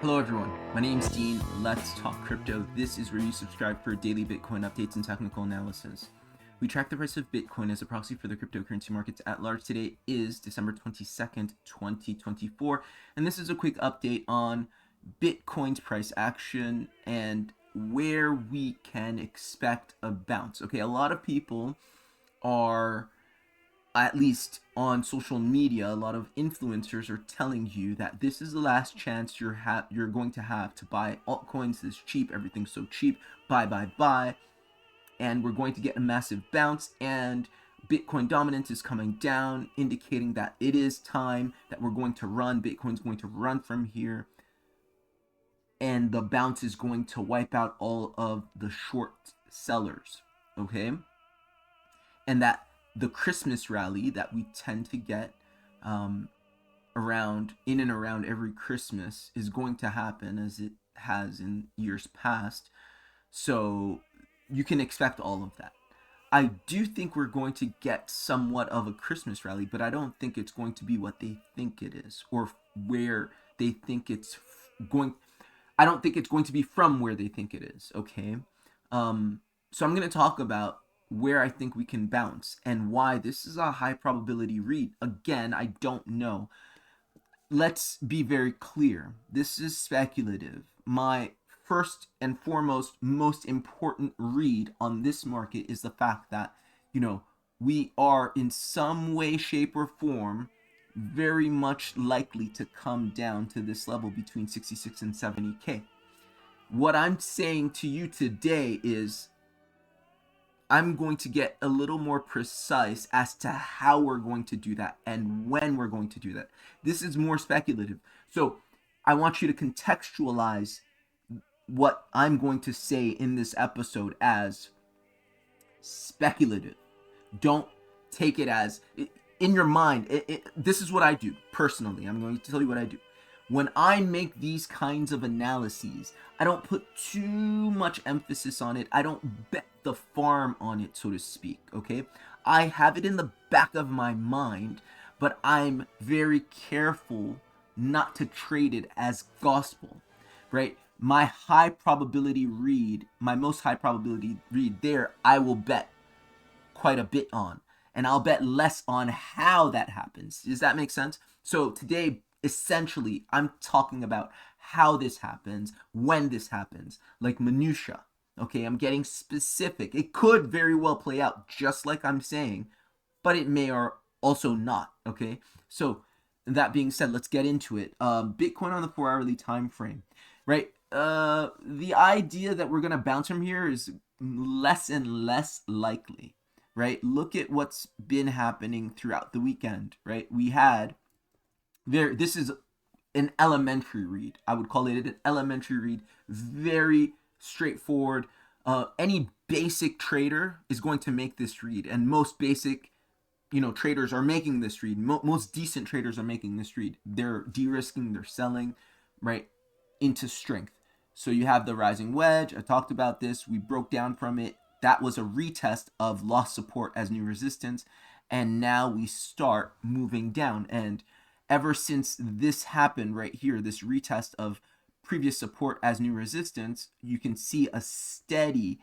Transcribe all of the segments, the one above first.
Hello everyone, my name's Dean. Let's talk crypto. This is where you subscribe for daily Bitcoin updates and technical analysis. We track the price of Bitcoin as a proxy for the cryptocurrency markets at large. Today is December 22nd, 2024, and this is a quick update on Bitcoin's price action and where we can expect a bounce. Okay, a lot of people are, at least on social media, a lot of influencers are telling you that this is the last chance you're going to have to buy altcoins this cheap. Everything's so cheap. Buy. And we're going to get a massive bounce, and Bitcoin dominance is coming down, indicating that it is time that we're going to run. Bitcoin's going to run from here, and the bounce is going to wipe out all of the short sellers. Okay? And that the Christmas rally that we tend to get in and around every Christmas is going to happen as it has in years past. So you can expect all of that. I do think we're going to get somewhat of a Christmas rally, but I don't think it's going to be what they think it is, or where they think it's going. I don't think it's going to be from where they think it is. Okay. So I'm going to talk about where I think we can bounce and why this is a high probability read. Again, I don't know. Let's be very clear. This is speculative. My first and foremost, most important read on this market is the fact that, we are in some way, shape, or form very much likely to come down to this level between 66 and 70K. What I'm saying to you today is I'm going to get a little more precise as to how we're going to do that and when we're going to do that. This is more speculative. So I want you to contextualize what I'm going to say in this episode as speculative. Don't take it as in your mind. This is what I do personally. I'm going to tell you what I do. When I make these kinds of analyses, I don't put too much emphasis on it. I don't bet the farm on it, so to speak, okay? I have it in the back of my mind, but I'm very careful not to trade it as gospel, right? My high probability read, my most high probability read there, I will bet quite a bit on, and I'll bet less on how that happens. Does that make sense? So today, essentially, I'm talking about how this happens, when this happens, like minutia. Okay, I'm getting specific. It could very well play out just like I'm saying, but it may or also not. Okay, so that being said, let's get into it. Bitcoin on the 4-hourly time frame, right? The idea that we're gonna bounce from here is less and less likely, right? Look at what's been happening throughout the weekend, right? We had this is an elementary read. I would call it an elementary read. Very straightforward. Any basic trader is going to make this read, and most basic, traders are making this read. Most decent traders are making this read. They're de-risking, they're selling, right, into strength. So you have the rising wedge. I talked about this. We broke down from it. That was a retest of lost support as new resistance, and now we start moving down. And ever since this happened right here, this retest of previous support as new resistance, you can see a steady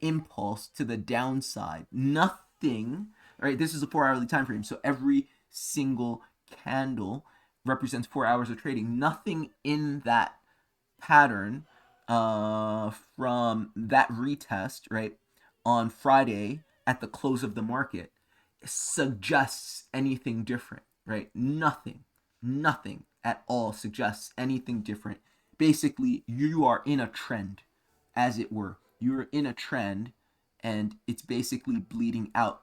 impulse to the downside. Nothing, right? This is a 4-hourly time frame, so every single candle represents 4 hours of trading. Nothing in that pattern from that retest, right, on Friday at the close of the market suggests anything different, right? Nothing at all suggests anything different. Basically, you are in a trend, as it were. You're in a trend, and it's basically bleeding out.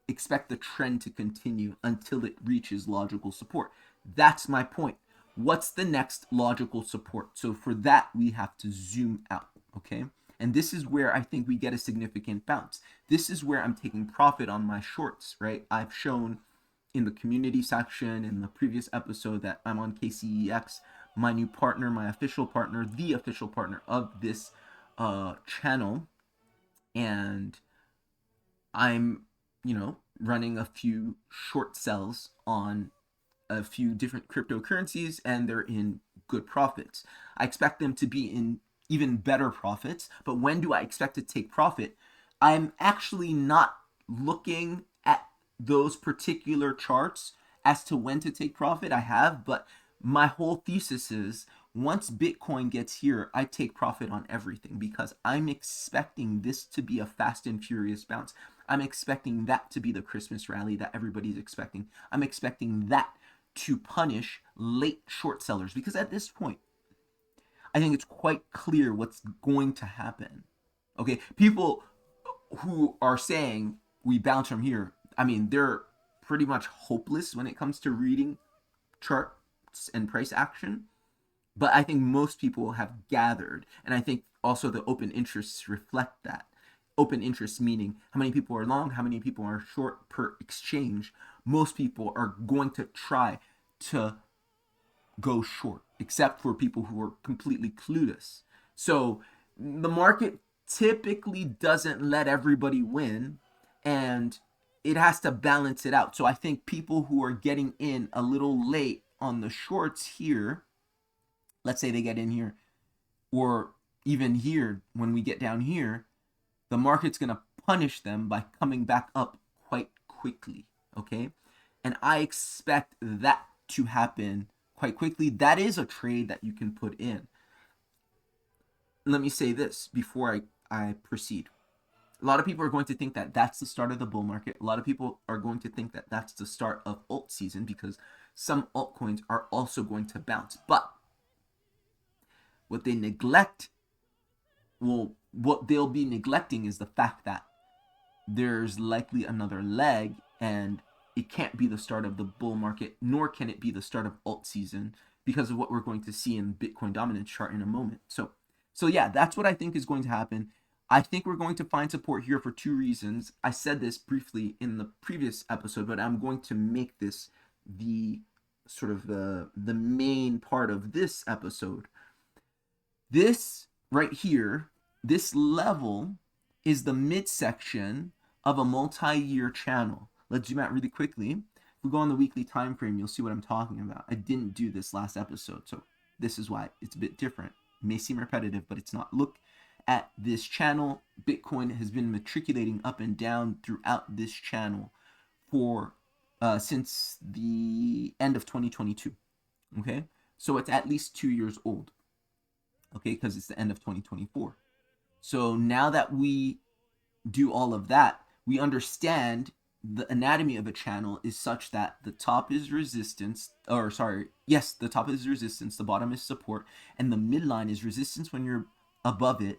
Expect the trend to continue until it reaches logical support. That's my point. What's the next logical support? So for that, we have to zoom out, okay? And this is where I think we get a significant bounce. This is where I'm taking profit on my shorts, right? I've shown in the community section in the previous episode that I'm on KCEX, my new partner, my official partner, the official partner of this channel. And I'm, running a few short sells on a few different cryptocurrencies, and they're in good profits. I expect them to be in even better profits. But when do I expect to take profit? I'm actually not looking at those particular charts as to when to take profit. I have, but my whole thesis is once Bitcoin gets here, I take profit on everything because I'm expecting this to be a fast and furious bounce. I'm expecting that to be the Christmas rally that everybody's expecting. I'm expecting that to punish late short sellers because at this point, I think it's quite clear what's going to happen. Okay, people who are saying we bounce from here, I mean, they're pretty much hopeless when it comes to reading charts and price action. But I think most people have gathered, and I think also the open interests reflect that. Open interest meaning how many people are long, how many people are short per exchange. Most people are going to try to go short, except for people who are completely clueless. So the market typically doesn't let everybody win, and it has to balance it out. So I think people who are getting in a little late on the shorts here, let's say they get in here, or even here when we get down here, the market's going to punish them by coming back up quite quickly, okay? And I expect that to happen quite quickly. That is a trade that you can put in. Let me say this before I proceed. A lot of people are going to think that that's the start of the bull market. A lot of people are going to think that that's the start of alt season because some altcoins are also going to bounce. But what they neglect, well, what they'll be neglecting is the fact that there's likely another leg and it can't be the start of the bull market, nor can it be the start of alt season because of what we're going to see in Bitcoin dominance chart in a moment. So yeah, that's what I think is going to happen. I think we're going to find support here for two reasons. I said this briefly in the previous episode, but I'm going to make this the sort of the main part of this episode. This right here, this level is the midsection of a multi-year channel. Let's zoom out really quickly. If we go on the weekly time frame, you'll see what I'm talking about. I didn't do this last episode, so this is why it's a bit different. It may seem repetitive, but it's not. Look at this channel. Bitcoin has been matriculating up and down throughout this channel for since the end of 2022. Okay, so it's at least 2 years old. Okay, because it's the end of 2024. So now that we do all of that, we understand the anatomy of a channel is such that the top is resistance, the top is resistance, the bottom is support, and the midline is resistance when you're above it,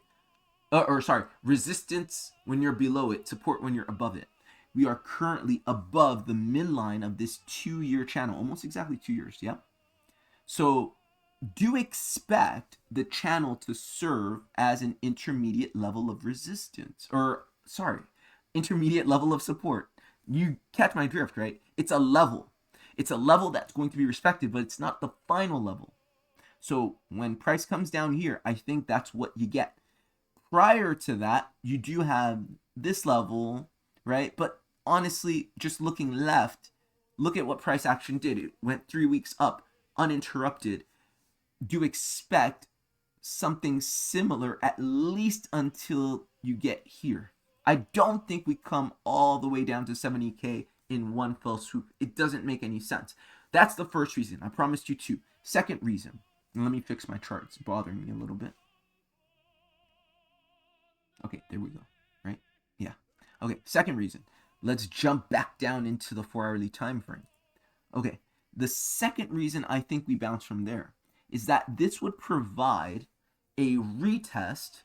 resistance when you're below it, support when you're above it. We are currently above the midline of this 2-year channel, almost exactly 2 years, yeah? So do expect the channel to serve as an intermediate level of resistance, intermediate level of support. You catch my drift, right? It's a level. It's a level that's going to be respected, but it's not the final level. So when price comes down here, I think that's what you get. Prior to that, you do have this level, right? But honestly, just looking left, look at what price action did. It went 3 weeks up, uninterrupted. Do expect something similar at least until you get here. I don't think we come all the way down to 70K in one fell swoop. It doesn't make any sense. That's the first reason. I promised you two. Second reason, and let me fix my chart. It's bothering me a little bit. Okay, there we go, right? Yeah. Okay, second reason. Let's jump back down into the 4-hourly time frame. Okay, the second reason I think we bounce from there is that this would provide a retest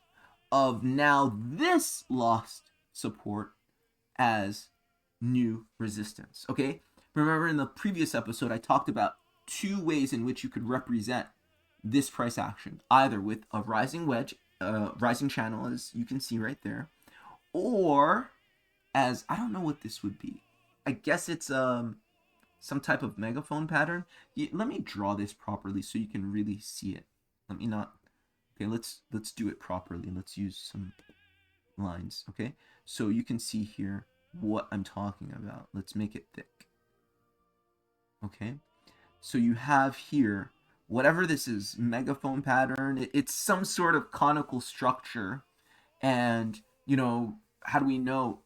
of now this lost support as new resistance. Okay, remember in the previous episode I talked about two ways in which you could represent this price action, either with a rising wedge, rising channel as you can see right there, or as, I don't know what this would be. I guess it's some type of megaphone pattern. Let me draw this properly so you can really see it. Let me not. Okay, let's do it properly. Let's use some lines. Okay, so you can see here what I'm talking about. Let's make it thick. Okay, so you have here whatever this is, megaphone pattern. It's some sort of conical structure. And, how do we know?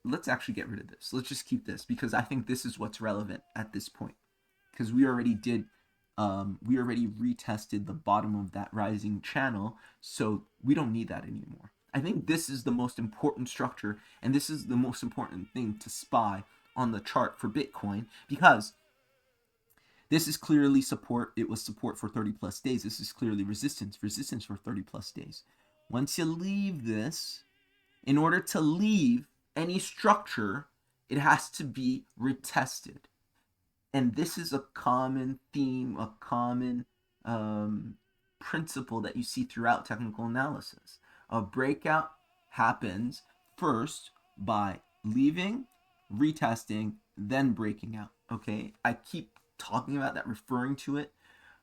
Let's actually get rid of this. Let's just keep this because I think this is what's relevant at this point. Because we already retested the bottom of that rising channel, so we don't need that anymore. I think this is the most important structure, and this is the most important thing to spy on the chart for Bitcoin, because this is clearly support. It was support for 30 plus days. This is clearly resistance for 30 plus days. Once you leave this, in order to leave any structure, it has to be retested. And this is a common theme, a common principle that you see throughout technical analysis. A breakout happens first by leaving, retesting, then breaking out. Okay, I keep talking about that, referring to it,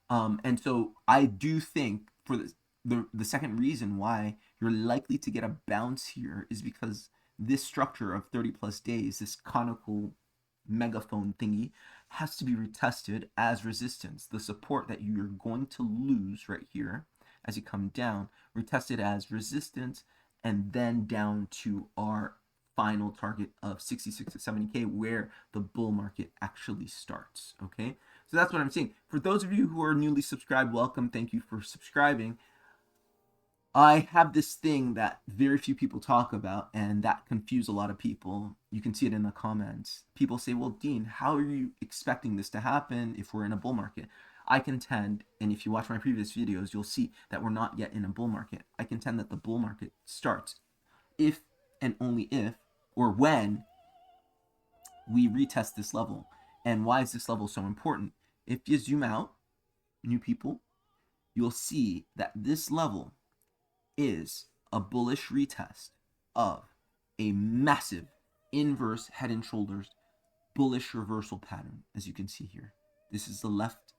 and so I do think for the second reason why you're likely to get a bounce here is because this structure of 30 plus days, this conical megaphone thingy, has to be retested as resistance. The support that you're going to lose right here as you come down, retested as resistance, and then down to our final target of 66 to 70K, where the bull market actually starts. Okay, so that's what I'm saying. For those of you who are newly subscribed, welcome. Thank you for subscribing. I have this thing that very few people talk about, and that confuse a lot of people. You can see it in the comments. People say, well, Dean, how are you expecting this to happen if we're in a bull market? I contend, and if you watch my previous videos, you'll see that we're not yet in a bull market. I contend that the bull market starts if and only if, or when, we retest this level. And why is this level so important? If you zoom out, new people, you'll see that this level is a bullish retest of a massive inverse head and shoulders bullish reversal pattern, as you can see here. This is the left.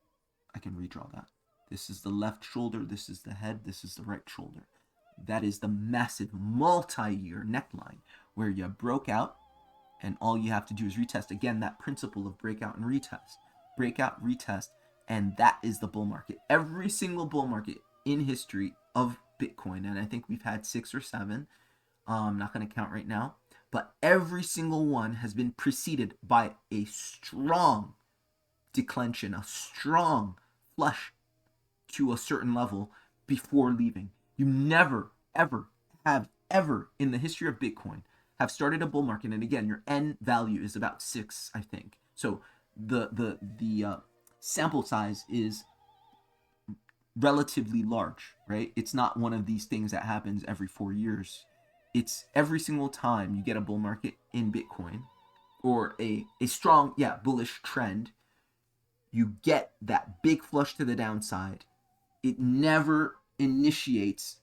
I can redraw that. This is the left shoulder. This is the head. This is the right shoulder. That is the massive multi-year neckline where you broke out, and all you have to do is retest. Again, that principle of breakout and retest. Breakout, retest, and that is the bull market. Every single bull market in history of Bitcoin, and I think we've had 6 or 7, I'm not going to count right now, but every single one has been preceded by a strong declension, a strong flush to a certain level before leaving. You never, ever have ever in the history of Bitcoin have started a bull market, and again, your N value is about 6, I think. So the sample size is relatively large, right? It's not one of these things that happens every 4 years. It's every single time you get a bull market in Bitcoin, or a strong, bullish trend, you get that big flush to the downside. It never initiates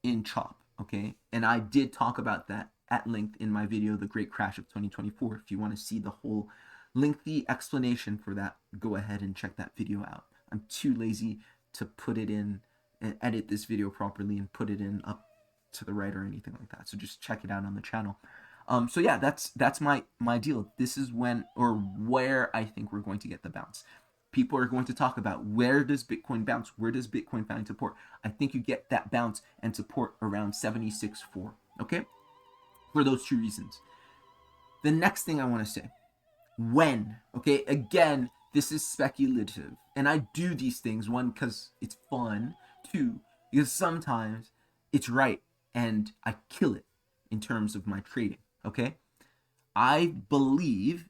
in chop, okay? And I did talk about that at length in my video, The Great Crash of 2024. If you want to see the whole lengthy explanation for that, go ahead and check that video out. I'm too lazy to put it in and edit this video properly and put it in up to the right or anything like that. So just check it out on the channel. So yeah, that's my deal. This is when, or where, I think we're going to get the bounce. People are going to talk about, where does Bitcoin bounce? Where does Bitcoin find support? I think you get that bounce and support around 76.4. Okay, for those 2 reasons. The next thing I want to say, when, okay, again, this is speculative, and I do these things, 1, because it's fun, 2, because sometimes it's right and I kill it in terms of my trading. Okay, I believe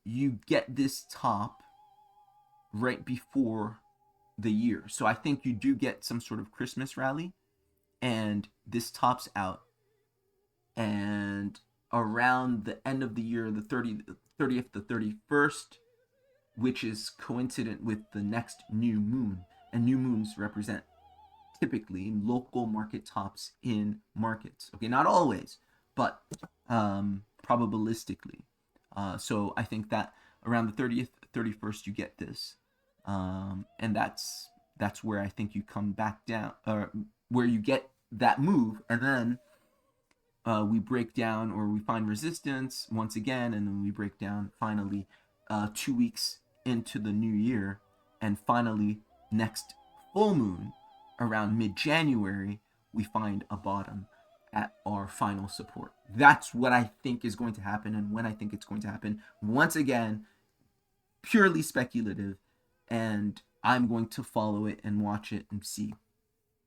you get this top right before the year, so I think you do get some sort of Christmas rally, and this tops out, and around the end of the year, the 30th to 31st, which is coincident with the next new moon, and new moons represent typically local market tops in markets. Okay, not always, but probabilistically. So I think that around the 30th, 31st, you get this, and that's where I think you come back down, or where you get that move, and then we break down, or we find resistance once again, and then we break down finally 2 weeks into the new year, and finally next full moon around mid-January, we find a bottom at our final support. That's what I think is going to happen, and when I think it's going to happen. Once again, purely speculative, and I'm going to follow it and watch it and see.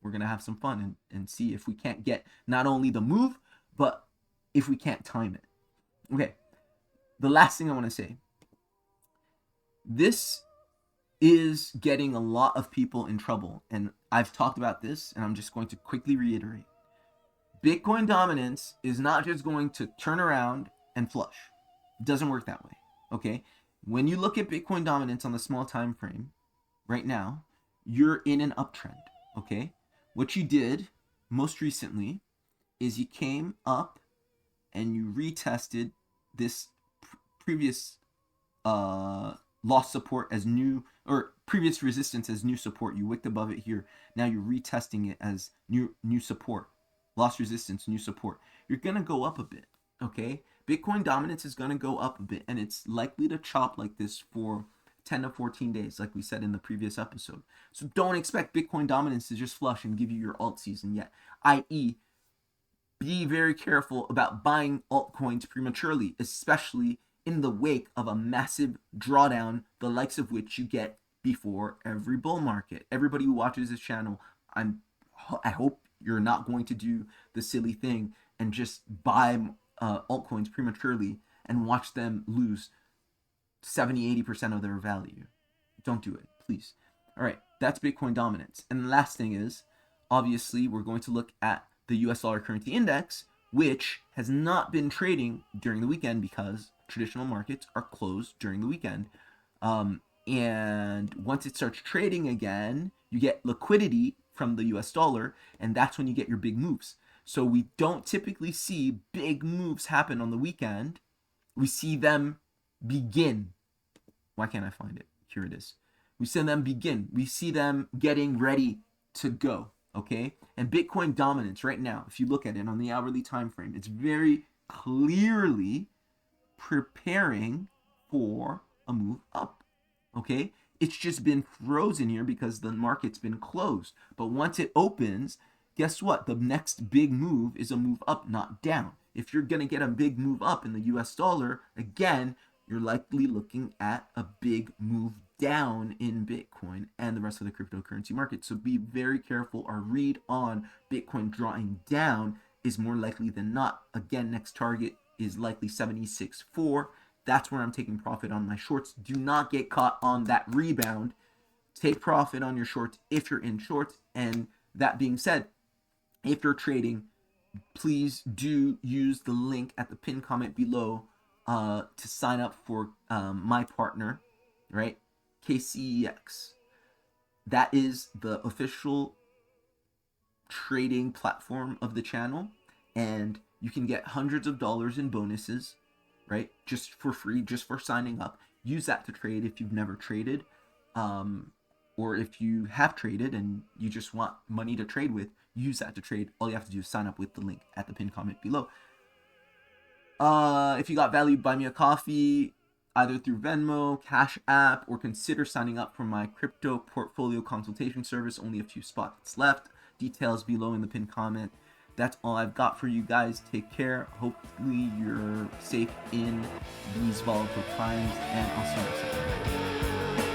We're going to have some fun and see if we can't get not only the move, but if we can't time it. Okay, the last thing I want to say. This is getting a lot of people in trouble, and I've talked about this, and I'm just going to quickly reiterate. Bitcoin dominance is not just going to turn around and flush. It doesn't work that way, okay? When you look at Bitcoin dominance on the small time frame, right now, you're in an uptrend, okay? What you did most recently is you came up and you retested this previous lost support as new, or previous resistance as new support. You wicked above it here. Now you're retesting it as new support. Lost resistance, new support. You're going to go up a bit, okay? Bitcoin dominance is going to go up a bit, and it's likely to chop like this for 10 to 14 days, like we said in the previous episode. So don't expect Bitcoin dominance to just flush and give you your alt season yet, i.e., be very careful about buying altcoins prematurely, especially in the wake of a massive drawdown, the likes of which you get before every bull market. Everybody who watches this channel, I hope you're not going to do the silly thing and just buy altcoins prematurely and watch them lose 70-80% of their value. Don't do it, please. All right, that's Bitcoin dominance. And the last thing is, obviously, we're going to look at the US dollar currency index, which has not been trading during the weekend because traditional markets are closed during the weekend. And once it starts trading again, you get liquidity from the US dollar, and that's when you get your big moves. So we don't typically see big moves happen on the weekend. We see them begin. Why can't I find it? Here it is. We see them begin. We see them getting ready to go, okay? And Bitcoin dominance right now, if you look at it on the hourly time frame, it's very clearly preparing for a move up, okay? It's just been frozen here because the market's been closed. But once it opens, guess what? The next big move is a move up, not down. If you're going to get a big move up in the US dollar, again, you're likely looking at a big move down in Bitcoin and the rest of the cryptocurrency market. So be very careful. Our read on Bitcoin drawing down is more likely than not. Again, next target is likely 76.4. That's where I'm taking profit on my shorts. Do not get caught on that rebound. Take profit on your shorts if you're in shorts. And that being said, if you're trading, please do use the link at the pinned comment below to sign up for my partner, right? KCEX. That is the official trading platform of the channel, and you can get hundreds of dollars in bonuses, right? Just for free, just for signing up. Use that to trade if you've never traded, or if you have traded and you just want money to trade with, use that to trade. All you have to do is sign up with the link at the pinned comment below. If you got value, buy me a coffee, either through Venmo, Cash App, or consider signing up for my crypto portfolio consultation service. Only a few spots left. Details below in the pinned comment. That's all I've got for you guys. Take care. Hopefully you're safe in these volatile times, and I'll see you next time.